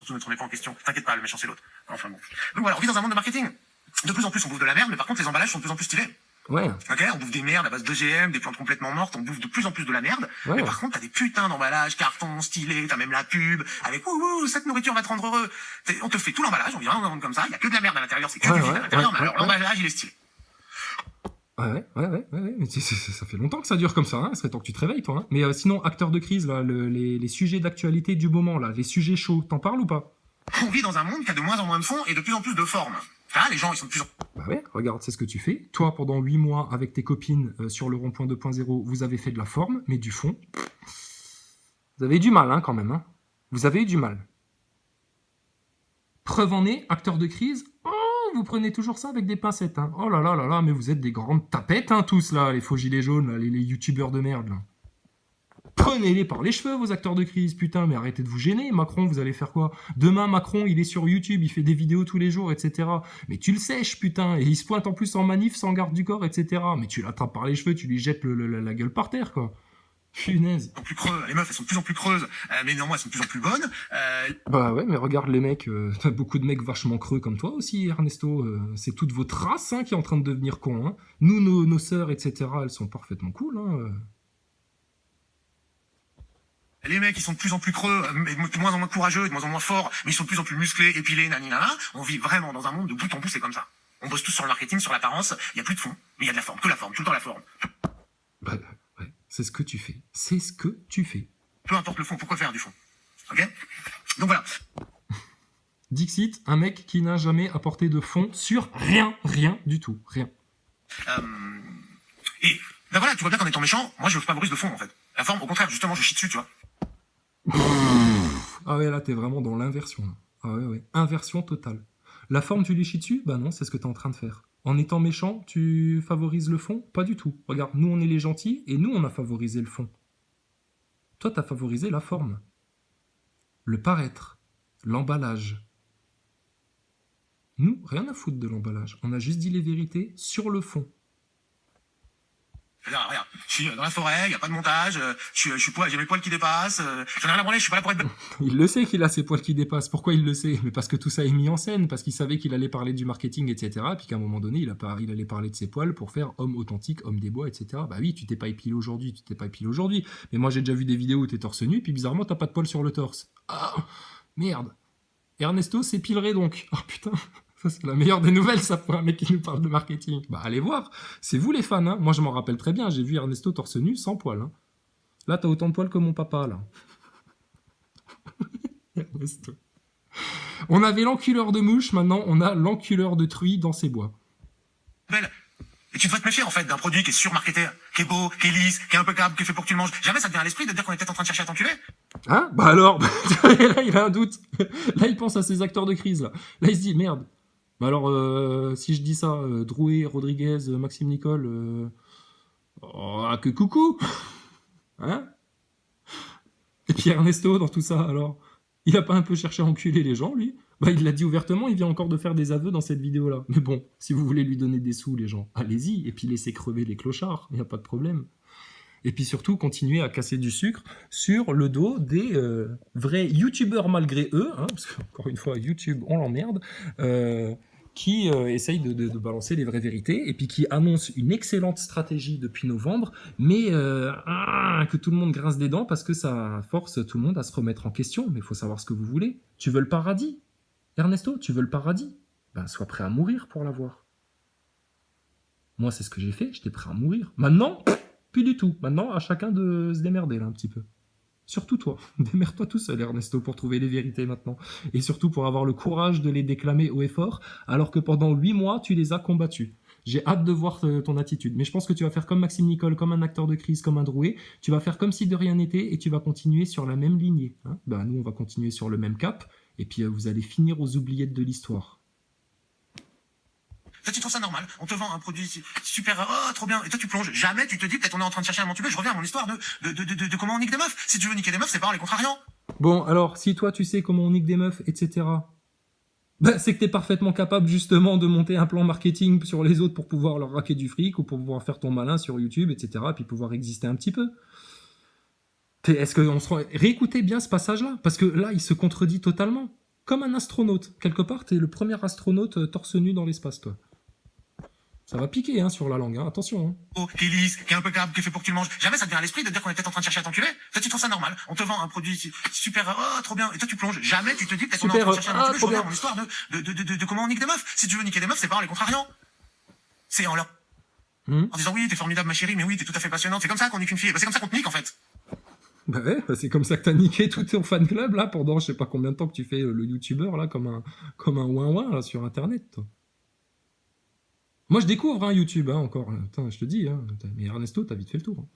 Je ne te remets pas en question. T'inquiète pas, le méchant c'est l'autre. Enfin bon. Donc voilà, on vit dans un monde de marketing. De plus en plus, on bouffe de la merde, mais par contre, les emballages sont de plus en plus stylés. Ouais. Ok, on bouffe des merdes à base d'OGM, des plantes complètement mortes, on bouffe de plus en plus de la merde. Ouais. Mais par contre, t'as des putains d'emballages, cartons, stylés, t'as même la pub, avec ouh, cette nourriture va te rendre heureux. On te fait tout l'emballage, on vient dans un monde comme ça, il y a que de la merde à l'intérieur, c'est que du vide à l'intérieur, mais alors l'emballage, il est stylé. Ouais. Mais ça fait longtemps que ça dure comme ça, hein. Il serait temps que tu te réveilles, toi. Hein. Mais sinon, acteur de crise, là, les sujets d'actualité du moment, là, les sujets chauds, t'en parles ou pas? On vit dans un monde qui a de moins en moins de fond et de plus en plus de formes. Ah, les gens, ils sont de plus en Bah ouais, regarde, c'est ce que tu fais. Toi, pendant 8 mois, avec tes copines, sur le rond-point 2.0, vous avez fait de la forme, mais du fond, vous avez eu du mal, hein, quand même. Hein. Vous avez eu du mal. Preuve en est, acteur de crise, oh, vous prenez toujours ça avec des pincettes. Hein. Oh là là là là, mais vous êtes des grandes tapettes, hein, tous, là, les faux gilets jaunes, là, les youtubeurs de merde, là. Prenez-les par les cheveux, vos acteurs de crise, putain, mais arrêtez de vous gêner. Macron, vous allez faire quoi? Demain, Macron, il est sur YouTube, il fait des vidéos tous les jours, etc. Mais tu le sèches, putain, et il se pointe en plus en manif sans garde du corps, etc. Mais tu l'attrapes par les cheveux, tu lui jettes la gueule par terre, quoi. Punaise. plus creux. Les meufs, elles sont de plus en plus creuses, mais néanmoins, elles sont de plus en plus bonnes. Bah ouais, mais regarde les mecs, t'as beaucoup de mecs vachement creux comme toi aussi, Ernesto. C'est toute votre race, hein, qui est en train de devenir con, hein. Nous, nos sœurs, etc., elles sont parfaitement cool, hein. Les mecs, ils sont de plus en plus creux, de moins en moins courageux, de moins en moins forts, mais ils sont de plus en plus musclés, épilés, naninana. On vit vraiment dans un monde de bout en bout, c'est comme ça. On bosse tous sur le marketing, sur l'apparence, il y a plus de fond, mais il y a de la forme, que la forme, tout le temps la forme. Bah ouais, c'est ce que tu fais. C'est ce que tu fais. Peu importe le fond, pourquoi faire du fond? Ok? Donc voilà. Dixit, un mec qui n'a jamais apporté de fond sur rien du tout, rien. Et ben voilà, tu vois bien qu'en étant méchant, moi je favorise le fond en fait. La forme, au contraire, justement, je chie dessus, tu vois. Ah ouais, là t'es vraiment dans l'inversion. Là. Ah ouais, inversion totale. La forme, tu lui chies dessus? Bah non, c'est ce que t'es en train de faire. En étant méchant, tu favorises le fond? Pas du tout. Regarde, nous on est les gentils et nous on a favorisé le fond. Toi t'as favorisé la forme. Le paraître. L'emballage. Nous, rien à foutre de l'emballage. On a juste dit les vérités sur le fond. Regarde, je suis dans la forêt, il n'y a pas de montage, j'ai mes poils qui dépassent, j'en ai rien à branler, je suis pas là pour être... Il le sait qu'il a ses poils qui dépassent. Pourquoi il le sait? Mais parce que tout ça est mis en scène, parce qu'il savait qu'il allait parler du marketing, etc. Puis qu'à un moment donné, il allait parler de ses poils pour faire homme authentique, homme des bois, etc. Bah oui, tu t'es pas épilé aujourd'hui, Mais moi, j'ai déjà vu des vidéos où t'es torse nu, puis bizarrement, t'as pas de poils sur le torse. Ah, merde. Ernesto s'épilerait donc. Oh putain. Ça, c'est la meilleure des nouvelles, ça, pour un mec qui nous parle de marketing. Bah, allez voir. C'est vous, les fans, hein. Moi, je m'en rappelle très bien. J'ai vu Ernesto torse nu, sans poils, hein. Là, t'as autant de poils que mon papa, là. Ernesto. On avait l'enculeur de mouche, maintenant, on a l'enculeur de truie dans ses bois. Belle. Et tu devrais te méfier, en fait, d'un produit qui est surmarketé, qui est beau, qui est lisse, qui est impeccable, qui est fait pour que tu le manges. Jamais ça te vient à l'esprit de dire qu'on est peut-être en train de chercher à t'enculer. Hein? Bah alors, là, il a un doute. Là, il pense à ses acteurs de crise, là. Là, il se dit, merde. Bah alors, si je dis ça, Drouet, Rodriguez, Maxime Nicole, que coucou. Hein? Et puis Ernesto, dans tout ça, alors, il a pas un peu cherché à enculer les gens, lui? Bah, il l'a dit ouvertement, il vient encore de faire des aveux dans cette vidéo-là. Mais bon, si vous voulez lui donner des sous, les gens, allez-y, et puis laissez crever les clochards, il n'y a pas de problème. Et puis surtout, continuez à casser du sucre sur le dos des vrais youtubeurs malgré eux, hein, parce qu'encore une fois, YouTube, on l'emmerde, qui essayent de balancer les vraies vérités, et puis qui annoncent une excellente stratégie depuis novembre, mais que tout le monde grince des dents, parce que ça force tout le monde à se remettre en question. Mais il faut savoir ce que vous voulez. Tu veux le paradis? Ernesto, tu veux le paradis? Ben, sois prêt à mourir pour l'avoir. Moi, c'est ce que j'ai fait, j'étais prêt à mourir. Maintenant, plus du tout. Maintenant, à chacun de se démerder, là, un petit peu. Surtout toi. Démerde-toi tout seul, Ernesto, pour trouver les vérités maintenant. Et surtout pour avoir le courage de les déclamer haut et fort, alors que pendant 8 mois, tu les as combattus. J'ai hâte de voir ton attitude. Mais je pense que tu vas faire comme Maxime Nicole, comme un acteur de crise, comme un Drouet. Tu vas faire comme si de rien n'était et tu vas continuer sur la même lignée. Hein, ben, nous, on va continuer sur le même cap. Et puis, vous allez finir aux oubliettes de l'histoire. Toi, tu trouves ça normal? On te vend un produit super, oh, trop bien. Et toi, tu plonges. Jamais tu te dis, peut-être on est en train de chercher à m'entuber. Je reviens à mon histoire de comment on nique des meufs. Si tu veux niquer des meufs, c'est pas les contrariants. Bon, alors, si toi, tu sais comment on nique des meufs, etc., ben, c'est que t'es parfaitement capable, justement, de monter un plan marketing sur les autres pour pouvoir leur raquer du fric ou pour pouvoir faire ton malin sur YouTube, etc., et puis pouvoir exister un petit peu. Est-ce qu'on se... Réécoutez bien ce passage-là, parce que là, il se contredit totalement. comme un astronaute. Quelque part, t'es le premier astronaute torse nu dans l'espace, toi. Ça va piquer hein, sur la langue, hein. Attention. Hein. Qui est lisse, qui est impeccable, qui est fait pour que tu le manges. Jamais ça te vient à l'esprit de dire qu'on est peut-être en train de chercher à t'enculer. Toi, tu trouves ça normal. On te vend un produit super, oh, trop bien. Et toi, tu plonges. Jamais tu te dis peut-être qu'on est en train de chercher à t'enculer. Je reviens à mon histoire de comment on nique des meufs. Si tu veux niquer des meufs, c'est pas en les contrariant. C'est en leur en disant oui, t'es formidable ma chérie, mais oui, t'es tout à fait passionnante. C'est comme ça qu'on nique une fille. Bah, c'est comme ça qu'on te nique en fait. Bah ouais, c'est comme ça que t'as niqué tout ton fan club là pendant je sais pas combien de temps que tu fais le youtubeur là comme un ouin-ouin là sur internet toi. Moi je découvre hein, YouTube hein, encore. Putain, je te dis, hein. Mais Ernesto, t'as vite fait le tour. Hein.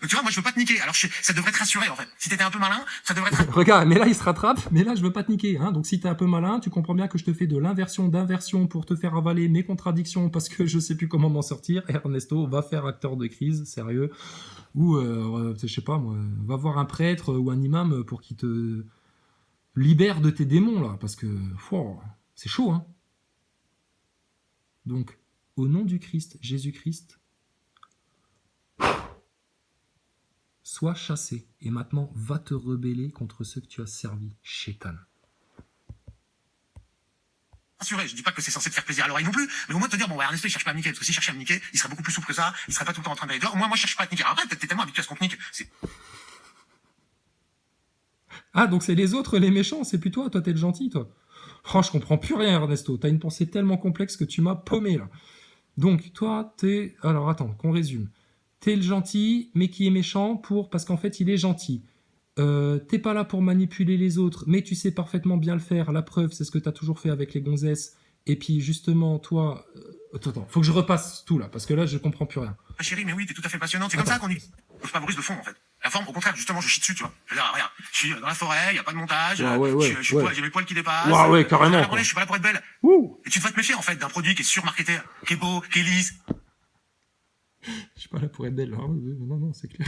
Tu vois, moi je veux pas te niquer. Alors ça devrait te rassurer en fait. Si t'étais un peu malin, ça devrait te Regarde, mais là il se rattrape, mais là je veux pas te niquer. Hein. Donc si t'es un peu malin, tu comprends bien que je te fais de l'inversion d'inversion pour te faire avaler mes contradictions parce que je sais plus comment m'en sortir. Ernesto va faire acteur de crise, sérieux. Ou, je sais pas moi, va voir un prêtre ou un imam pour qu'il te libère de tes démons là. Parce que, c'est chaud, hein. Donc, au nom du Christ, Jésus-Christ, sois chassé. Et maintenant, va te rebeller contre ceux que tu as servis, Shaitan. rassurer. Je dis pas que c'est censé te faire plaisir à l'oreille non plus, mais au moins te dire, bon, ouais, Ernesto, il cherche pas à me niquer, parce que s'il cherchait à me niquer, il serait beaucoup plus souple que ça, il serait pas tout le temps en train d'aller dehors. Moi, je cherche pas à te niquer. Après, t'es tellement habitué à ce qu'on te nique. Ah, donc c'est les autres les méchants, c'est plus toi, toi t'es le gentil, toi. Oh, je comprends plus rien, Ernesto. T'as une pensée tellement complexe que tu m'as paumé, là. Donc, toi, t'es... Alors, attends, qu'on résume. T'es le gentil, mais qui est méchant parce qu'en fait, il est gentil. T'es pas là pour manipuler les autres, mais tu sais parfaitement bien le faire. La preuve, c'est ce que t'as toujours fait avec les gonzesses. Et puis, justement, toi... Attends, faut que je repasse tout, là, parce que là, je comprends plus rien. Ah, chérie, mais oui, t'es tout à fait passionnante. C'est comme ça qu'on nique. Je favorise le fond, en fait. La forme, au contraire, justement, je chie dessus, tu vois. Je veux dire, regarde, je suis dans la forêt, y a pas de montage, j'ai mes poils qui dépassent. Ouais, carrément. Je suis pas là pour être belle. Ouh. Et tu devrais te méfier, en fait, d'un produit qui est surmarketé, qui est beau, qui est lisse, Je suis pas là pour être belle. Ah, non, c'est clair.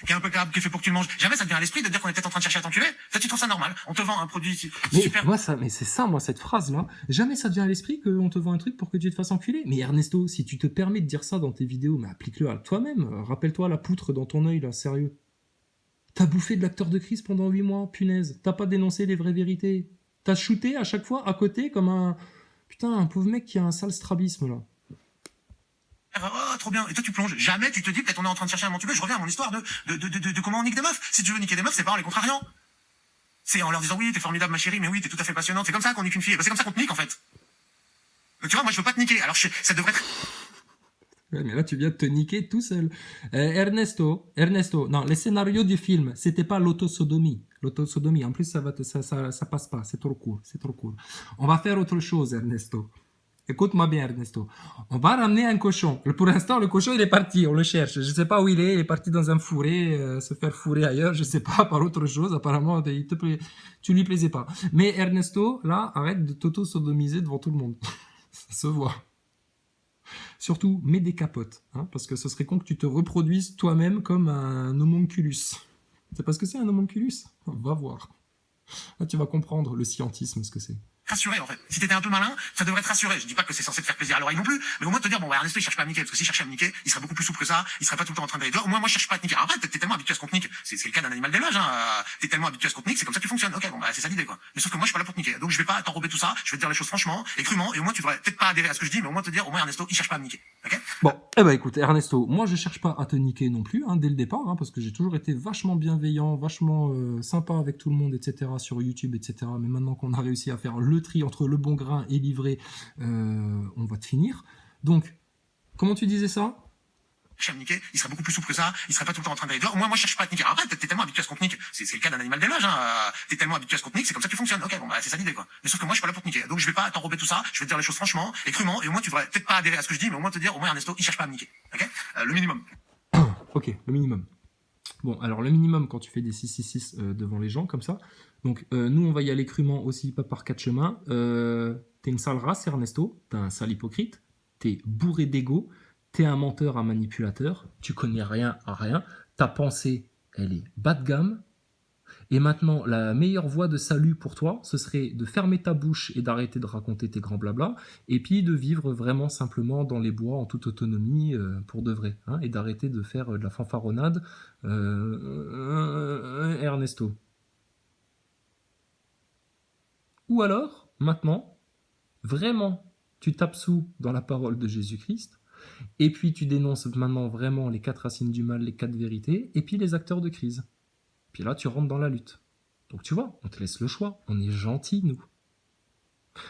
qui est impeccable, qui est fait pour que tu le manges. Jamais ça te vient à l'esprit de dire qu'on est peut-être en train de chercher à t'enculer. Toi, tu trouves ça normal. On te vend un produit super. Mais c'est ça, moi, cette phrase-là. Jamais ça te vient à l'esprit qu'on te vend un truc pour que tu te fasses enculer. Mais Ernesto, si tu te permets de dire ça dans tes vidéos, mais applique-le à toi-même. Rappelle-toi la poutre dans ton œil, là, sérieux. T'as bouffé de l'acteur de crise pendant 8 mois, punaise. T'as pas dénoncé les vraies vérités. T'as shooté à chaque fois à côté comme un... Putain, un pauvre mec qui a un sale strabisme, là. Oh, trop bien. Et toi, tu plonges. Jamais tu te dis, peut-être on est en train de chercher à m'entuber. Je reviens à mon histoire de comment on nique des meufs. Si tu veux niquer des meufs, c'est pas en les contrariant. C'est en leur disant, oui, t'es formidable, ma chérie, mais oui, t'es tout à fait passionnante. C'est comme ça qu'on nique une fille. Bah, c'est comme ça qu'on te nique, en fait. Donc, tu vois, moi, je veux pas te niquer. Alors, ça devrait être... Ouais, mais là, tu viens de te niquer tout seul. Ernesto, non, le scénario du film, c'était pas l'autosodomie. L'autosodomie, en plus, ça passe pas. C'est trop court. On va faire autre chose, Ernesto. Écoute-moi bien, Ernesto. On va ramener un cochon. Pour l'instant, le cochon, il est parti. On le cherche. Je sais pas où il est. Il est parti dans un fourré, se faire fourrer ailleurs. Je sais pas, par autre chose. Apparemment, tu lui plaisais pas. Mais Ernesto, là, arrête de t'auto-sodomiser devant tout le monde. Ça se voit. Surtout, mets des capotes. Hein, parce que ce serait con que tu te reproduises toi-même comme un homunculus. C'est parce que c'est un homunculus. Va voir. Là, tu vas comprendre le scientisme, ce que c'est. rassuré, en fait. Si t'étais un peu malin, ça devrait te rassurer. Je dis pas que c'est censé te faire plaisir à l'oreille non plus, mais au moins te dire, bon, ouais, Ernesto, il cherche pas à me niquer, parce que s'il cherchait à me niquer, il serait beaucoup plus souple que ça, il serait pas tout le temps en train d'aller dehors. Moi, je cherche pas à te niquer. Après, t'es tellement habitué à ce qu'on te nique. C'est le cas d'un animal d'élevage, hein. T'es tellement habitué à ce qu'on te nique, c'est comme ça que tu fonctionnes. Ok, bon, bah, c'est ça l'idée, quoi. Mais sauf que moi, je suis pas là pour te niquer. Donc, je vais pas t'enrober tout ça, je vais te dire les choses franchement et crûment, et au moins, tu devrais peut-être pas adhérer à ce que je dis, mais au moins te dire, au moins, Ernesto, il cherche pas à me niquer. Ok? Bon, eh ben écoute, Ernesto, moi je cherche pas à te niquer non plus, hein, dès le départ, hein, parce que j'ai toujours été vachement bienveillant, vachement sympa avec tout le monde, etc., sur YouTube, etc. Mais maintenant qu'on a réussi à faire le tri entre le bon grain et livré, on va te finir. Donc, comment tu disais ça? À me niquer, il serait beaucoup plus souple que ça, il serait pas tout le temps en train d'aller dehors. Moi, je cherche pas à te niquer. Après, t'es tellement habitué à ce qu'on te nique. C'est le cas d'un animal d'élevage, hein. T'es tellement habitué à ce qu'on te nique, c'est comme ça que tu fonctionnes. Ok, bon, bah, c'est ça l'idée, quoi. Mais sauf que moi, je suis pas là pour te niquer. Donc, je vais pas t'enrober tout ça, je vais te dire les choses franchement et crûment, et au moins, tu devrais peut-être pas adhérer à ce que je dis, mais au moins te dire, au moins, Ernesto, il cherche pas à me niquer. Ok? Le minimum. Ok, le minimum. Bon, alors le minimum quand tu fais des 666 devant les gens comme ça. Donc nous on va y aller crûment aussi, pas par quatre chemins. T'es une sale race Ernesto, t'es un sale hypocrite, t'es bourré d'ego, t'es un menteur, un manipulateur, tu connais rien à rien, ta pensée elle est bas de gamme. Et maintenant, la meilleure voie de salut pour toi, ce serait de fermer ta bouche et d'arrêter de raconter tes grands blabla, et puis de vivre vraiment simplement dans les bois en toute autonomie pour de vrai, hein, et d'arrêter de faire de la fanfaronnade. Ernesto. Ou alors, maintenant, vraiment, tu tapes sous dans la parole de Jésus-Christ, et puis tu dénonces maintenant vraiment les 4 racines du mal, les 4 vérités, et puis les acteurs de crise. Puis là, tu rentres dans la lutte. Donc tu vois, on te laisse le choix, on est gentils, nous.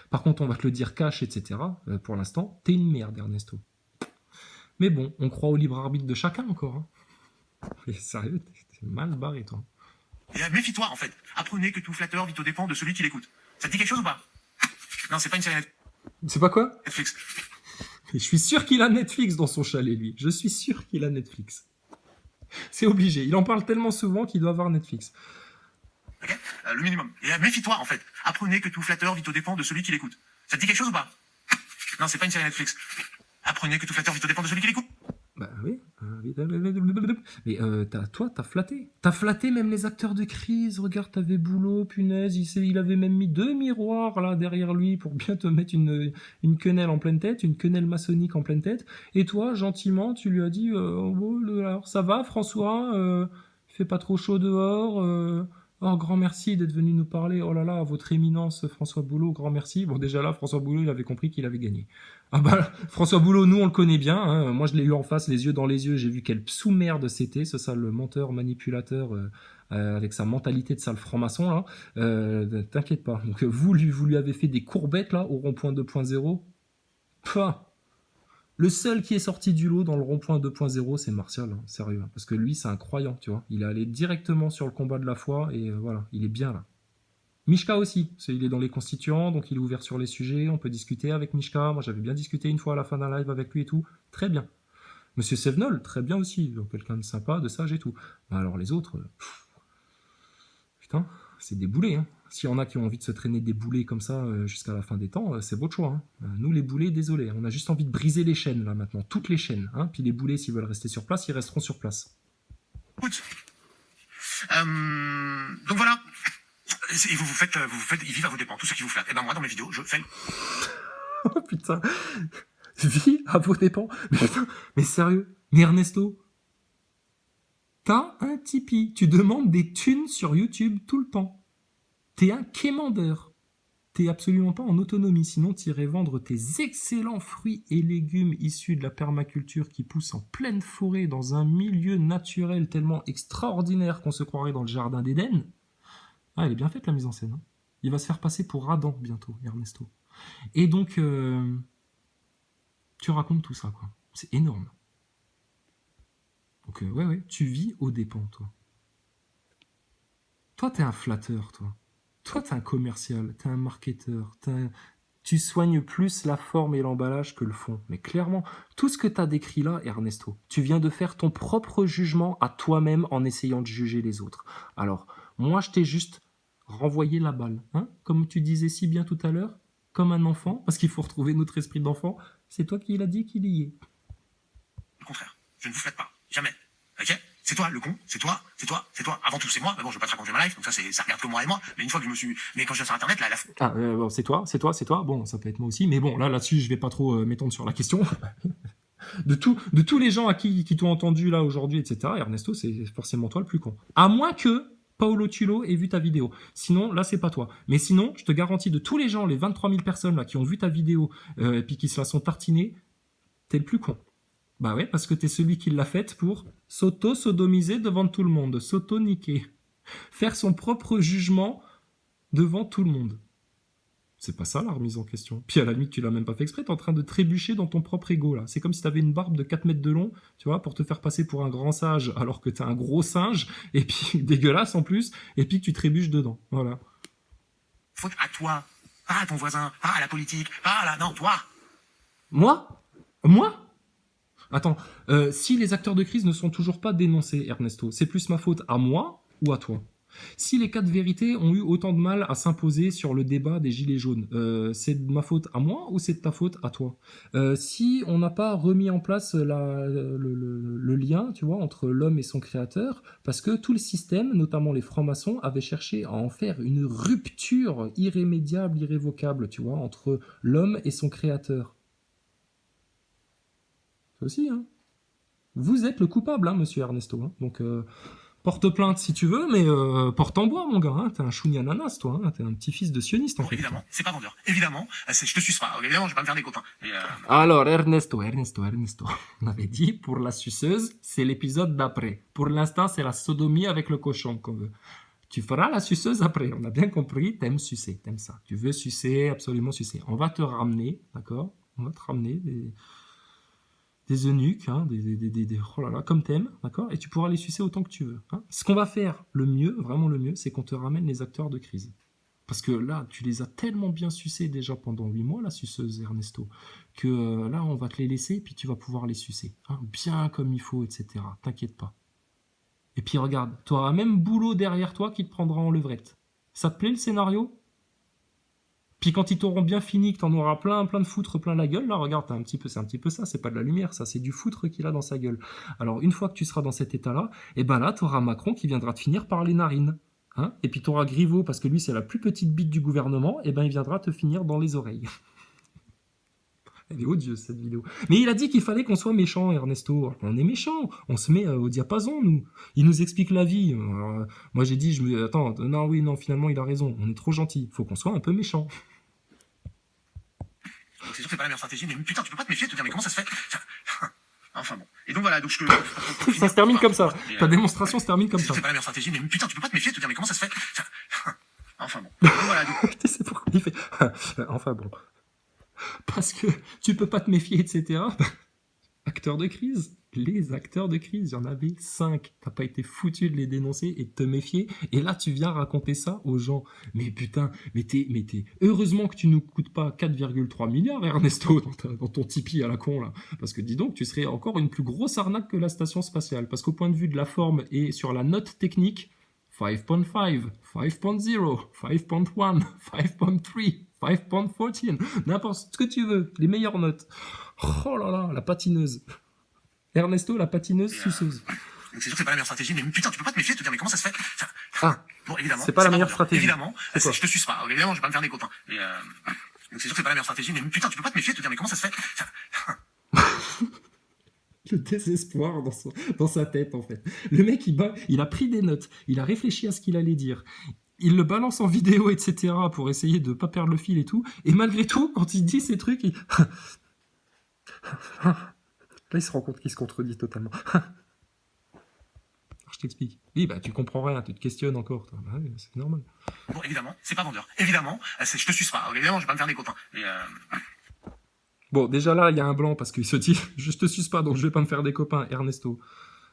Par contre, on va te le dire cash, etc. Pour l'instant, t'es une merde, Ernesto. Mais bon, on croit au libre arbitre de chacun encore. Hein. Mais sérieux, t'es mal barré, toi. Et méfie-toi, en fait. Apprenez que tout flatteur vit aux dépens de celui qui l'écoute. Ça te dit quelque chose ou pas? Non, c'est pas une série C'est pas quoi? Netflix. Je suis sûr qu'il a Netflix dans son chalet, lui. Je suis sûr qu'il a Netflix. C'est obligé. Il en parle tellement souvent qu'il doit avoir Netflix. Ok, le minimum. Et méfie-toi, en fait. Apprenez que tout flatteur vit aux dépens de celui qui l'écoute. Ça te dit quelque chose ou pas? Non, c'est pas une série Netflix. Apprenez que tout flatteur vit aux dépens de celui qui l'écoute. Bah oui. Mais toi, t'as flatté. T'as flatté même les acteurs de crise. Regarde, t'avais Boulot, punaise. Il avait même mis 2 miroirs là derrière lui pour bien te mettre une quenelle en pleine tête, une quenelle maçonnique en pleine tête. Et toi, gentiment, tu lui as dit alors, ça va, François il fait pas trop chaud dehors Oh, grand merci d'être venu nous parler. Oh là là, votre éminence, François Boulot, grand merci. Bon, déjà là, François Boulot, il avait compris qu'il avait gagné. Ah bah, François Boulot, nous, on le connaît bien. Hein. Moi, je l'ai eu en face, les yeux dans les yeux. J'ai vu quel sous-merde c'était, ce sale menteur, manipulateur, avec sa mentalité de sale franc-maçon, là. T'inquiète pas. Donc, vous lui avez fait des courbettes, là, au rond-point 2.0. Pah. Le seul qui est sorti du lot dans le rond-point 2.0, c'est Martial, hein, sérieux. Parce que lui, c'est un croyant, tu vois. Il est allé directement sur le combat de la foi et voilà, il est bien là. Mishka aussi, il est dans les constituants, donc il est ouvert sur les sujets, on peut discuter avec Mishka. Moi, j'avais bien discuté une fois à la fin d'un live avec lui et tout. Très bien. Monsieur Sevenol, très bien aussi. Donc, quelqu'un de sympa, de sage et tout. Alors les autres, putain, c'est des boulets, hein. S'il y en a qui ont envie de se traîner des boulets comme ça jusqu'à la fin des temps, c'est votre choix. Hein. Nous, les boulets, désolé. On a juste envie de briser les chaînes, là, maintenant. Toutes les chaînes. Hein. Puis les boulets, s'ils veulent rester sur place, ils resteront sur place. Écoute. Donc voilà. Et vous faites, ils vivent à vos dépens, tous ceux qui vous flattent. Et ben moi, dans mes vidéos, je fais... Oh putain. Vie à vos dépens. Mais putain, mais sérieux. Mais Ernesto, t'as un Tipeee. Tu demandes des thunes sur YouTube tout le temps. T'es un quémandeur. T'es absolument pas en autonomie, sinon t'irais vendre tes excellents fruits et légumes issus de la permaculture qui poussent en pleine forêt dans un milieu naturel tellement extraordinaire qu'on se croirait dans le jardin d'Éden. Ah, elle est bien faite la mise en scène. Hein. Il va se faire passer pour Adam bientôt, Ernesto. Et donc, tu racontes tout ça, quoi. C'est énorme. Donc, ouais, tu vis aux dépens, toi. Toi, t'es un flatteur, toi. Toi, t'es un commercial, t'es un marketeur, tu soignes plus la forme et l'emballage que le fond. Mais clairement, tout ce que t'as décrit là, Ernesto, tu viens de faire ton propre jugement à toi-même en essayant de juger les autres. Alors, moi, je t'ai juste renvoyé la balle. Hein, comme tu disais si bien tout à l'heure, comme un enfant, parce qu'il faut retrouver notre esprit d'enfant. C'est toi qui l'as dit qu'il y est. Au contraire, je ne vous flatte pas. Jamais. Ok? C'est toi le con, c'est toi. Avant tout, c'est moi. Mais bon, je vais pas te raconter ma life, donc ça regarde que moi et moi. Mais une fois que je me suis. Mais quand je viens sur internet, là, bon, c'est toi. Bon, ça peut être moi aussi. Mais bon, là-dessus, je vais pas trop m'étendre sur la question. de tous les gens à qui t'ont entendu là aujourd'hui, etc., Ernesto, c'est forcément toi le plus con. À moins que Paolo Tulo ait vu ta vidéo. Sinon, là, c'est pas toi. Mais sinon, je te garantis, de tous les gens, les 23 000 personnes là qui ont vu ta vidéo et puis qui se la sont tartinées, t'es le plus con. Bah ouais, parce que t'es celui qui l'a faite pour s'auto-sodomiser devant tout le monde, s'auto-niquer, faire son propre jugement devant tout le monde. C'est pas ça la remise en question. Puis à la limite, tu l'as même pas fait exprès, t'es en train de trébucher dans ton propre ego là. C'est comme si t'avais une barbe de 4 mètres de long, tu vois, pour te faire passer pour un grand sage alors que t'es un gros singe, et puis dégueulasse en plus, et puis que tu trébuches dedans. Voilà. Faute à toi, pas à ton voisin, pas à la politique, pas à la... Non, toi. Moi Attends, si les acteurs de crise ne sont toujours pas dénoncés, Ernesto, c'est plus ma faute à moi ou à toi? Si les 4 vérités ont eu autant de mal à s'imposer sur le débat des gilets jaunes, c'est de ma faute à moi ou c'est de ta faute à toi? Si on n'a pas remis en place le lien, tu vois, entre l'homme et son créateur, parce que tout le système, notamment les francs-maçons, avait cherché à en faire une rupture irrémédiable, irrévocable, tu vois, entre l'homme et son créateur. Ça aussi, hein. Vous êtes le coupable, hein, monsieur Ernesto. Hein. Donc, Porte plainte si tu veux, mais porte en bois, mon gars. Hein. T'es un chouniananas, toi. Hein. T'es un petit-fils de sioniste, en Bon, fait. évidemment, c'est pas vendeur. Évidemment, je te suce pas. Évidemment, je vais pas me faire des copains. Et, Alors, Ernesto. On avait dit, pour la suceuse, c'est l'épisode d'après. Pour l'instant, c'est la sodomie avec le cochon qu'on veut. Tu feras la suceuse après. On a bien compris, t'aimes sucer, t'aimes ça. Tu veux sucer, absolument sucer. On va te ramener, d'accord? On va te ramener des eunuques, hein, oh là là, comme t'aimes, d'accord? Et tu pourras les sucer autant que tu veux. Hein. Ce qu'on va faire, le mieux, vraiment le mieux, c'est qu'on te ramène les acteurs de crise. Parce que là, tu les as tellement bien sucés déjà pendant 8 mois, la suceuse Ernesto, que là, on va te les laisser et puis tu vas pouvoir les sucer. Hein, bien comme il faut, etc. T'inquiète pas. Et puis regarde, tu auras même Boulot derrière toi qui te prendra en levrette. Ça te plaît le scénario? Puis quand ils t'auront bien fini, que t'en auras plein de foutre plein la gueule, là regarde, c'est un petit peu ça, c'est pas de la lumière, ça, c'est du foutre qu'il a dans sa gueule. Alors une fois que tu seras dans cet état-là, et ben là, t'auras Macron qui viendra te finir par les narines. Hein, et puis t'auras Griveaux, parce que lui c'est la plus petite bite du gouvernement, et ben il viendra te finir dans les oreilles. Elle est odieuse cette vidéo. Mais il a dit qu'il fallait qu'on soit méchant, Ernesto. On est méchant, on se met au diapason, nous. Il nous explique la vie. Alors, moi j'ai dit, attends, non, oui, non, finalement il a raison. On est trop gentil. Faut qu'on soit un peu méchant. donc c'est sûr que c'est pas la meilleure stratégie, mais putain, tu peux pas te méfier, te dire, mais comment ça se fait? Enfin bon. Et donc voilà, donc je Ça se termine comme ça. Ta démonstration se termine comme ça. C'est pas la meilleure stratégie, mais putain, tu peux pas te méfier, te dire, mais comment ça se fait? Enfin bon. Et donc voilà, donc... Tu sais pourquoi il fait. Enfin bon. Parce que tu peux pas te méfier, etc. Acteurs de crise. Les acteurs de crise, il y en avait 5. T'as pas été foutu de les dénoncer et de te méfier. Et là, tu viens raconter ça aux gens. Mais putain, mais t'es... Heureusement que tu nous coûtes pas 4,3 milliards, Ernesto, dans ton Tipeee à la con, là. Parce que dis donc, tu serais encore une plus grosse arnaque que la station spatiale. Parce qu'au point de vue de la forme et sur la note technique, 5.5, 5.0, 5.1, 5.3, 5.14, n'importe ce que tu veux, les meilleures notes. Oh là là, la patineuse. Ernesto, la patineuse suceuse. Donc c'est sûr que c'est pas la meilleure stratégie, mais putain, tu peux pas te méfier, te dire, mais comment ça se fait? Ah, bon, évidemment, c'est pas la meilleure vendeur. stratégie. Évidemment, quoi je te suce pas. Évidemment, je vais pas me faire des copains. Et, donc c'est sûr que c'est pas la meilleure stratégie, mais putain, tu peux pas te méfier, te dire, mais comment ça se fait? Le désespoir dans sa tête, en fait. Le mec, il a pris des notes, il a réfléchi à ce qu'il allait dire. Il le balance en vidéo, etc., pour essayer de pas perdre le fil et tout. Et malgré tout, quand il dit ces trucs, il... Là, il se rend compte qu'il se contredit totalement. Je t'explique. Oui, bah, tu comprends rien, tu te questionnes encore. Bah, ouais, c'est normal. Bon, évidemment, c'est pas vendeur. Évidemment, je te suce pas. Évidemment, je vais pas me faire des copains. Et, Bon, déjà là, il y a un blanc parce qu'il se dit je te suce pas, donc je vais pas me faire des copains, Ernesto.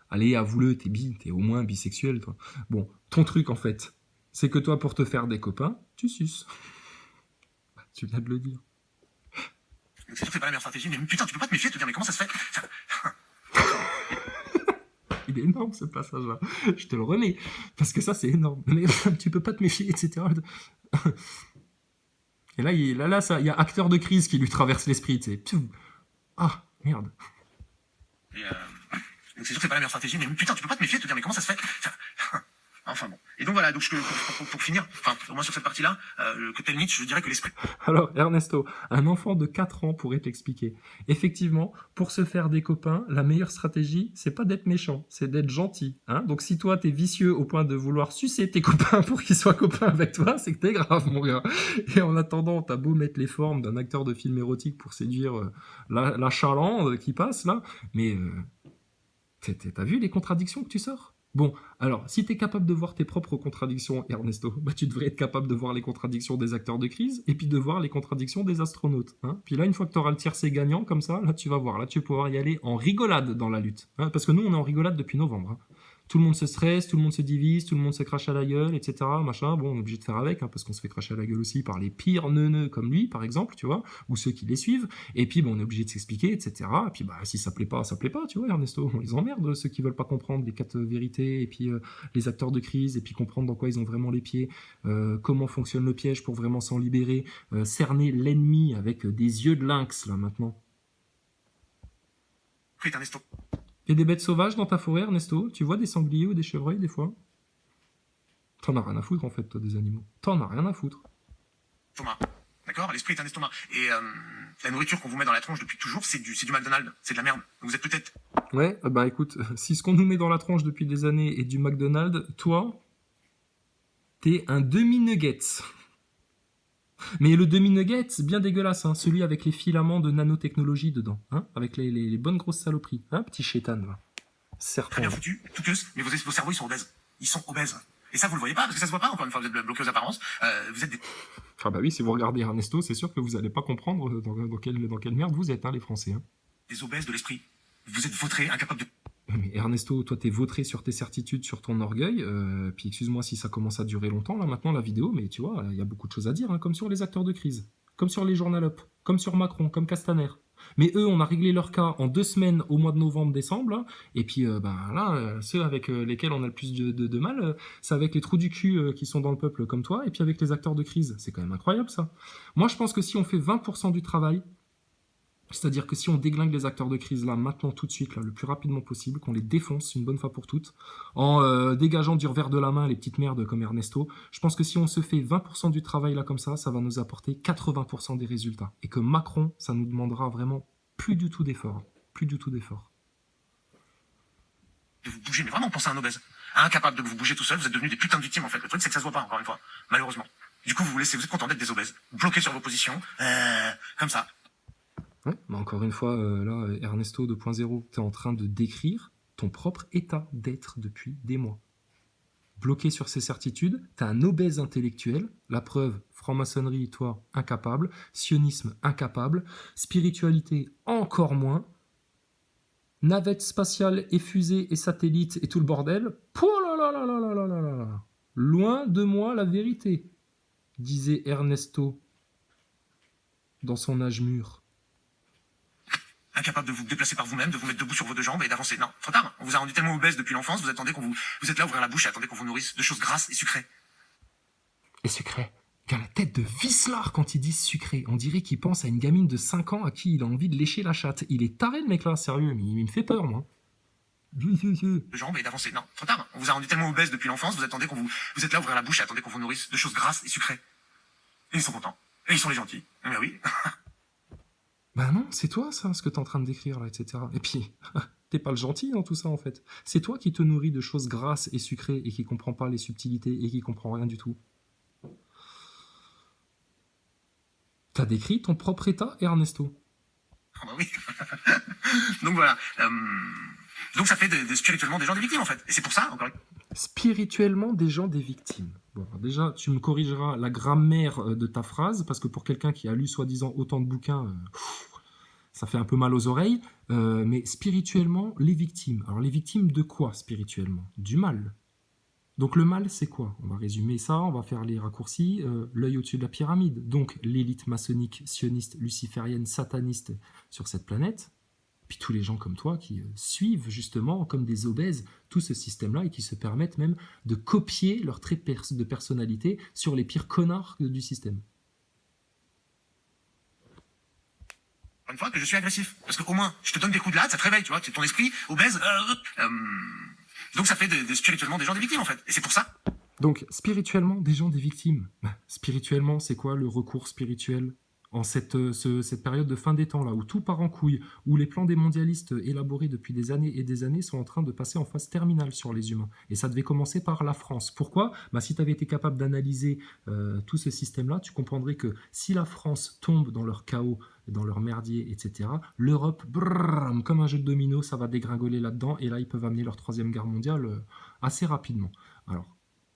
Allez, avoue-le, t'es au moins bisexuel, toi. Bon, ton truc, en fait, c'est que toi, pour te faire des copains, tu suces. Bah, tu viens de le dire. c'est sûr que c'est pas la meilleure stratégie, mais putain, tu peux pas te méfier, te dire, mais comment ça se fait? Il est énorme ce passage-là. Je te le remets. Parce que ça, c'est énorme. Mais tu peux pas te méfier, etc. Et là, il y a acteur de crise qui lui traverse l'esprit. Tu sais. Ah, merde. Et, donc c'est sûr que c'est pas la meilleure stratégie, mais putain, tu peux pas te méfier, te dire, mais comment ça se fait? Enfin bon. Et donc voilà, donc pour finir, enfin, au moins sur cette partie-là, que tel Nietzsche, je dirais que l'esprit. Alors, Ernesto, un enfant de 4 ans pourrait t'expliquer. Effectivement, pour se faire des copains, la meilleure stratégie, c'est pas d'être méchant, c'est d'être gentil. Hein. Donc si toi, t'es vicieux au point de vouloir sucer tes copains pour qu'ils soient copains avec toi, c'est que t'es grave, mon gars. Et en attendant, t'as beau mettre les formes d'un acteur de film érotique pour séduire la chaland qui passe, là, mais t'as vu les contradictions que tu sors? Bon, alors, si tu es capable de voir tes propres contradictions, Ernesto, bah, tu devrais être capable de voir les contradictions des acteurs de crise et puis de voir les contradictions des astronautes. Hein. Puis là, une fois que tu auras le tiercé gagnant, comme ça, là, tu vas voir. Là, tu vas pouvoir y aller en rigolade dans la lutte. Hein, parce que nous, on est en rigolade depuis novembre. Hein. Tout le monde se stresse, tout le monde se divise, tout le monde se crache à la gueule, etc. Machin. Bon, on est obligé de faire avec, hein, parce qu'on se fait cracher à la gueule aussi par les pires neuneux comme lui, par exemple, tu vois, ou ceux qui les suivent. Et puis, bon, on est obligé de s'expliquer, etc. Et puis, bah, si ça plaît pas, tu vois, Ernesto. On les emmerde, ceux qui veulent pas comprendre les 4 vérités, et puis les acteurs de crise, et puis comprendre dans quoi ils ont vraiment les pieds, comment fonctionne le piège pour vraiment s'en libérer, cerner l'ennemi avec des yeux de lynx, là, maintenant. Ernesto. Il y a des bêtes sauvages dans ta forêt, Ernesto? Tu vois des sangliers ou des chevreuils, des fois? T'en as rien à foutre, en fait, toi, des animaux. T'en as rien à foutre. Thomas. D'accord? L'esprit est un estomac. Et La nourriture qu'on vous met dans la tronche depuis toujours, c'est du McDonald's, c'est de la merde. Vous êtes peut-être... Ouais, bah écoute, si ce qu'on nous met dans la tronche depuis des années est du McDonald's, toi, t'es un demi-nuggets. Mais le demi-nugget, c'est bien dégueulasse, hein, celui avec les filaments de nanotechnologie dedans, hein, avec les bonnes grosses saloperies, hein, petit chétan, là. Très Serpent. bien foutu, tout queuse, mais vos cerveaux, ils sont obèses. Ils sont obèses. Et ça, vous le voyez pas, parce que ça se voit pas, encore une fois, vous êtes bloqué aux apparences. Vous êtes des... Ah bah oui, si vous regardez Ernesto, c'est sûr que vous allez pas comprendre dans quelle merde vous êtes, hein, les Français. Hein. des obèses de l'esprit. Vous êtes vautrés, incapables de... Mais Ernesto, toi t'es vautré sur tes certitudes, sur ton orgueil, puis excuse-moi si ça commence à durer longtemps là maintenant la vidéo, mais tu vois, il y a beaucoup de choses à dire, hein, comme sur les acteurs de crise, comme sur les journalopes, comme sur Macron, comme Castaner. Mais eux, on a réglé leur cas en 2 semaines au mois de novembre-décembre, là, et puis ceux avec lesquels on a le plus de mal, c'est avec les trous du cul qui sont dans le peuple comme toi, et puis avec les acteurs de crise. C'est quand même incroyable ça. Moi je pense que si on fait 20% du travail, c'est-à-dire que si on déglingue les acteurs de crise là, maintenant, tout de suite, là, le plus rapidement possible, qu'on les défonce une bonne fois pour toutes, en dégageant du revers de la main les petites merdes comme Ernesto, je pense que si on se fait 20% du travail là comme ça va nous apporter 80% des résultats. Et que Macron, ça nous demandera vraiment plus du tout d'efforts. Plus du tout d'efforts. de vous bouger, mais vraiment, pensez à un obèse. Incapable de vous bouger tout seul, vous êtes devenus des putains de victimes, en fait. Le truc, c'est que ça se voit pas, encore une fois. Malheureusement. Du coup, vous êtes content d'être des obèses. Bloqués sur vos positions. Comme ça. Ouais, mais encore une fois, là, Ernesto 2.0, t'es en train de décrire ton propre état d'être depuis des mois. Bloqué sur ses certitudes, t'as un obèse intellectuel, la preuve, franc-maçonnerie, toi, incapable, sionisme, incapable, spiritualité, encore moins, navette spatiale et fusée et satellite et tout le bordel, pouh là là là là là là là là là. Loin de moi la vérité, disait Ernesto dans son âge mûr. Incapable de vous déplacer par vous-même, de vous mettre debout sur vos 2 jambes et d'avancer. Non, trop tard. On vous a rendu tellement obèse depuis l'enfance, vous attendez vous êtes là à ouvrir la bouche et attendez qu'on vous nourrisse de choses grasses et sucrées. Et sucré. Il a la tête de vicelard quand il dit sucré. On dirait qu'il pense à une gamine de 5 ans à qui il a envie de lécher la chatte. Il est taré le mec là, sérieux, mais il me fait peur moi. De jambes et d'avancer. Non, trop tard. On vous a rendu tellement obèse depuis l'enfance, vous attendez vous êtes là à ouvrir la bouche et attendez qu'on vous nourrisse de choses grasses et sucrées. Et ils sont contents. Et ils sont les gentils. Mais oui. Bah non, c'est toi ça, ce que t'es en train de décrire là, etc. Et puis, t'es pas le gentil dans tout ça en fait. C'est toi qui te nourris de choses grasses et sucrées et qui comprend pas les subtilités et qui comprend rien du tout. T'as décrit ton propre état, Ernesto. Ah bah oui. Donc voilà. Donc ça fait spirituellement des gens des victimes en fait. Et c'est pour ça, encore une fois. Spirituellement des gens des victimes. Bon, alors déjà, tu me corrigeras la grammaire de ta phrase, parce que pour quelqu'un qui a lu soi-disant autant de bouquins, ça fait un peu mal aux oreilles. Mais spirituellement, les victimes. Alors les victimes de quoi spirituellement? Du mal. Donc le mal, c'est quoi? On va résumer ça, on va faire les raccourcis. L'œil au-dessus de la pyramide. Donc l'élite maçonnique, sioniste, luciférienne, sataniste sur cette planète. Puis tous les gens comme toi qui suivent justement comme des obèses tout ce système-là et qui se permettent même de copier leurs traits de personnalité sur les pires connards du système. Une fois que je suis agressif. Parce qu'au moins, je te donne des coups de latte, ça te réveille, tu vois. C'est ton esprit obèse. Donc ça fait spirituellement des gens des victimes en fait. Et c'est pour ça. Donc spirituellement des gens des victimes. Spirituellement, c'est quoi le recours spirituel en cette période de fin des temps là, où tout part en couille, où les plans des mondialistes élaborés depuis des années et des années sont en train de passer en phase terminale sur les humains. Et ça devait commencer par la France. Pourquoi? Si tu avais été capable d'analyser tout ce système-là, tu comprendrais que si la France tombe dans leur chaos, dans leur merdier, etc., l'Europe, comme un jeu de domino, ça va dégringoler là-dedans, et là, ils peuvent amener leur 3e guerre mondiale assez rapidement. Alors,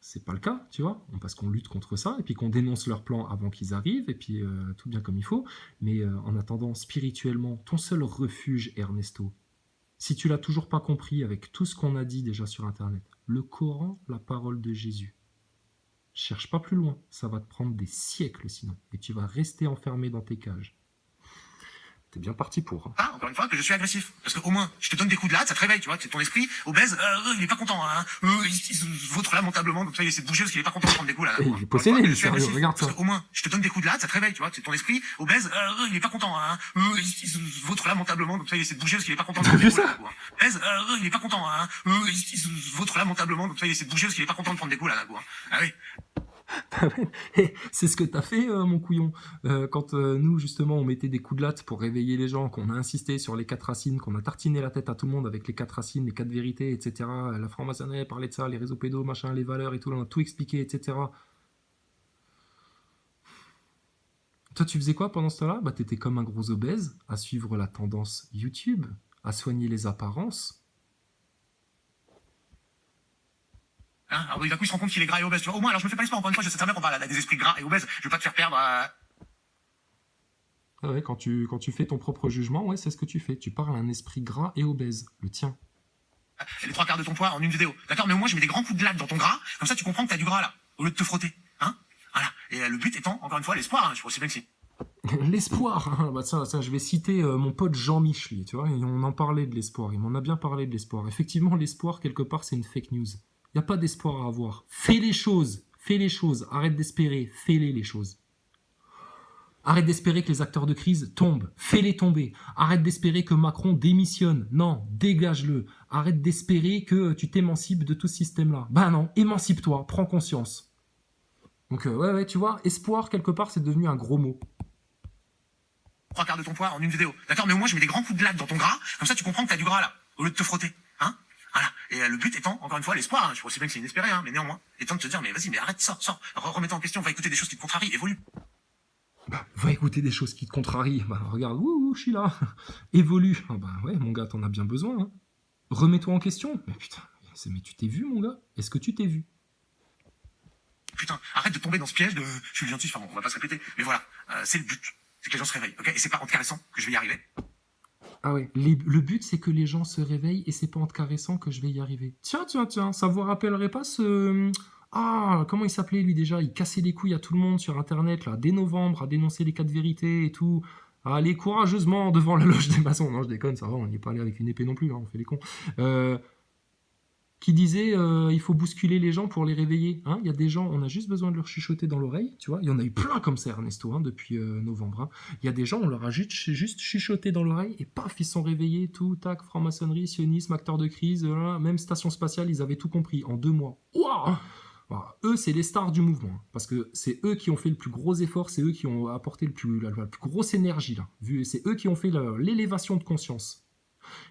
c'est pas le cas, tu vois, parce qu'on lutte contre ça, et puis qu'on dénonce leurs plans avant qu'ils arrivent, et puis tout bien comme il faut. Mais en attendant, spirituellement, ton seul refuge, Ernesto, si tu l'as toujours pas compris avec tout ce qu'on a dit déjà sur Internet, le Coran, la parole de Jésus. Cherche pas plus loin, ça va te prendre des siècles sinon, et tu vas rester enfermé dans tes cages. T'es bien parti pour. Hein. Ah, encore une fois, que je suis agressif. Parce qu'au moins, je te donne des coups de latte, ça te réveille, tu vois. C'est ton esprit obèse, il est pas content, hein. Il se vautre lamentablement, donc ça, il essaie de bouger parce qu'il est pas content de prendre des coups, là. Il est possédé, lui, sérieux, regarde ça. Parce qu'au moins, je te donne des coups de latte, ça te réveille, tu vois. C'est ton esprit obèse, il est pas content, hein. Il se vautre lamentablement, donc ça, il essaie de bouger parce qu'il est pas content de prendre des coups, là. Obèse, il est pas content, hein. Il se vautre lamentablement, donc ça, il essaie de bouger parce qu'il est pas content de prendre des coups, là, Ah oui. Bah ouais, et c'est ce que t'as fait, mon couillon. Quand nous, justement, on mettait des coups de latte pour réveiller les gens, qu'on a insisté sur les 4 racines, qu'on a tartiné la tête à tout le monde avec les 4 racines, les 4 vérités, etc. La franc-maçonnerie parlait de ça, les réseaux pédos, machin, les valeurs et tout, on a tout expliqué, etc. Toi, tu faisais quoi pendant ce temps-là? Bah, t'étais comme un gros obèse, à suivre la tendance YouTube, à soigner les apparences. Hein, alors d'un coup, il se rend compte qu'il est gras et obèse. Tu vois, au moins, alors je me fais pas l'espoir. Encore une fois, je sais très bien qu'on parle des esprits gras et obèses. Je veux pas te faire perdre. Ah ouais, quand tu fais ton propre jugement, ouais, c'est ce que tu fais. Tu parles à un esprit gras et obèse, le tien. Les 3 quarts de ton poids en une vidéo. D'accord, mais au moins, je mets des grands coups de latte dans ton gras. Comme ça, tu comprends que t'as du gras là, au lieu de te frotter. Hein, voilà. Et le but étant, encore une fois, l'espoir. Hein, je pense bien que si. L'espoir, hein. Bah, ça, je vais citer mon pote Jean-Mich, lui, tu vois, et on en parlait de l'espoir, il m'en a bien parlé de l'espoir. Effectivement, l'espoir, quelque part, c'est une fake news. Il n'y a pas d'espoir à avoir. Fais les choses, arrête d'espérer, fais-les les choses. Arrête d'espérer que les acteurs de crise tombent, fais-les tomber. Arrête d'espérer que Macron démissionne, non, dégage-le. Arrête d'espérer que tu t'émancipes de tout ce système-là. Bah non, émancipe-toi, prends conscience. Donc ouais, tu vois, espoir, quelque part, c'est devenu un gros mot. 3 quarts de ton poids en une vidéo. D'accord, mais au moins, je mets des grands coups de latte dans ton gras. Comme ça, tu comprends que t'as du gras là, au lieu de te frotter. Hein, voilà. Et le but étant, encore une fois, l'espoir. Hein, je pense bien que c'est inespéré, hein, mais néanmoins, étant de te dire, mais vas-y, mais arrête, sors. Remets-toi en question, va écouter des choses qui te contrarient, évolue. Bah, va écouter des choses qui te contrarient. Bah, regarde, je suis là. Évolue. Ah bah ouais, mon gars, t'en as bien besoin. Hein. Remets-toi en question. Mais putain, mais tu t'es vu, mon gars? Est-ce que tu t'es vu? Putain, arrête de tomber dans ce piège de je suis gentil, enfin bon, on va pas se répéter. Mais voilà, c'est le but. C'est que les gens se réveillent, ok? Et c'est pas en te caressant que je vais y arriver. Ah ouais, le but c'est que les gens se réveillent et c'est pas en te caressant que je vais y arriver. Tiens, ça vous rappellerait pas ce... Ah, comment il s'appelait lui déjà? Il cassait les couilles à tout le monde sur internet, là, dès novembre, à dénoncer les 4 vérités et tout. À aller courageusement devant la loge des maçons. Non, je déconne, ça va, on n'y est pas allé avec une épée non plus, hein, on fait les cons. Qui disait il faut bousculer les gens pour les réveiller. Hein, il y a des gens, on a juste besoin de leur chuchoter dans l'oreille, tu vois. Il y en a eu plein comme ça, Ernesto, hein, depuis novembre. Hein. Il y a des gens, on leur a juste chuchoté dans l'oreille et paf, ils sont réveillés, tout, tac, franc-maçonnerie, sionisme, acteur de crise, même station spatiale, ils avaient tout compris en 2 mois. Waouh! Voilà. Eux, c'est les stars du mouvement, hein, parce que c'est eux qui ont fait le plus gros effort, c'est eux qui ont apporté la plus grosse énergie, là. C'est eux qui ont fait l'élévation de conscience.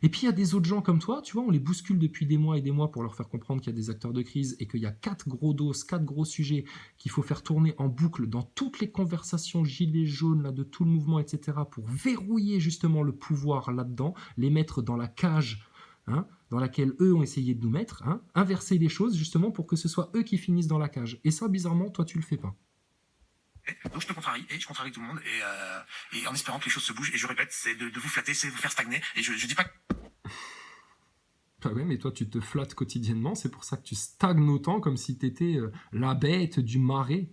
Et puis il y a des autres gens comme toi, tu vois, on les bouscule depuis des mois et des mois pour leur faire comprendre qu'il y a des acteurs de crise et qu'il y a 4 gros doses, 4 gros sujets qu'il faut faire tourner en boucle dans toutes les conversations gilets jaunes là, de tout le mouvement, etc. pour verrouiller justement le pouvoir là-dedans, les mettre dans la cage hein, dans laquelle eux ont essayé de nous mettre, hein, inverser les choses justement pour que ce soit eux qui finissent dans la cage. Et ça, bizarrement, toi, tu le fais pas. Donc je te contrarie, et je contrarie tout le monde, et en espérant que les choses se bougent, et je répète, c'est de vous flatter, c'est de vous faire stagner, et je dis pas que... Ah ouais, mais toi, tu te flattes quotidiennement, c'est pour ça que tu stagnes autant, comme si t'étais la bête du marais.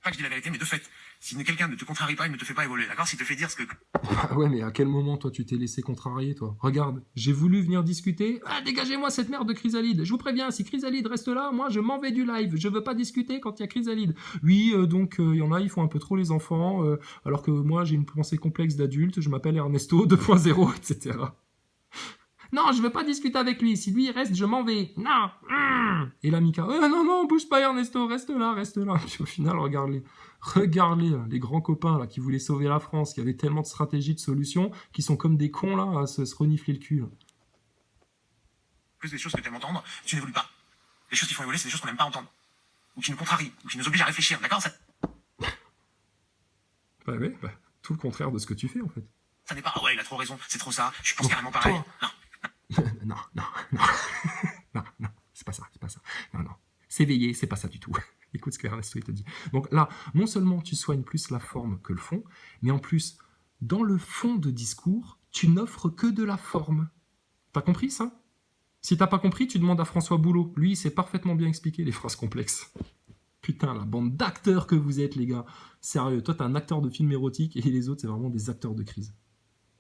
Pas que je dis la vérité, mais de fait, si quelqu'un ne te contrarie pas, il ne te fait pas évoluer, d'accord? S'il te fait dire ce que... Ah ouais, mais à quel moment, toi, tu t'es laissé contrarier, toi? Regarde, j'ai voulu venir discuter. Ah, dégagez-moi cette merde de Chrysalide. Je vous préviens, si Chrysalide reste là, moi, je m'en vais du live. Je veux pas discuter quand il y a Chrysalide. Oui, donc, il y en a, ils font un peu trop les enfants, alors que moi, j'ai une pensée complexe d'adulte. Je m'appelle Ernesto 2.0, etc. Non, je veux pas discuter avec lui. Si lui il reste, je m'en vais. Non. Et la Mika, non, bouge pas Ernesto, reste là. Puis au final, regarde-les, les grands copains là qui voulaient sauver la France, qui avaient tellement de stratégies, de solutions, qui sont comme des cons là à se renifler le cul. Là. Plus des choses que tu aimes entendre, tu n'évolues pas. Les choses qui font évoluer, c'est des choses qu'on n'aime pas entendre. Ou qui nous contrarient, ou qui nous obligent à réfléchir, d'accord? Bah ouais, tout le contraire de ce que tu fais en fait. Ça n'est pas, ah ouais, il a trop raison, c'est trop ça, je pense carrément pareil. Non. non, c'est pas ça. Non. S'éveiller, c'est pas ça du tout. Écoute ce que Ernesto te dit. Donc là, non seulement tu soignes plus la forme que le fond, mais en plus, dans le fond de discours, tu n'offres que de la forme. T'as compris ça? Si t'as pas compris, tu demandes à François Boulot. Lui, il sait parfaitement bien expliquer les phrases complexes. Putain, la bande d'acteurs que vous êtes, les gars. Sérieux, toi, t'es un acteur de film érotique et les autres, c'est vraiment des acteurs de crise.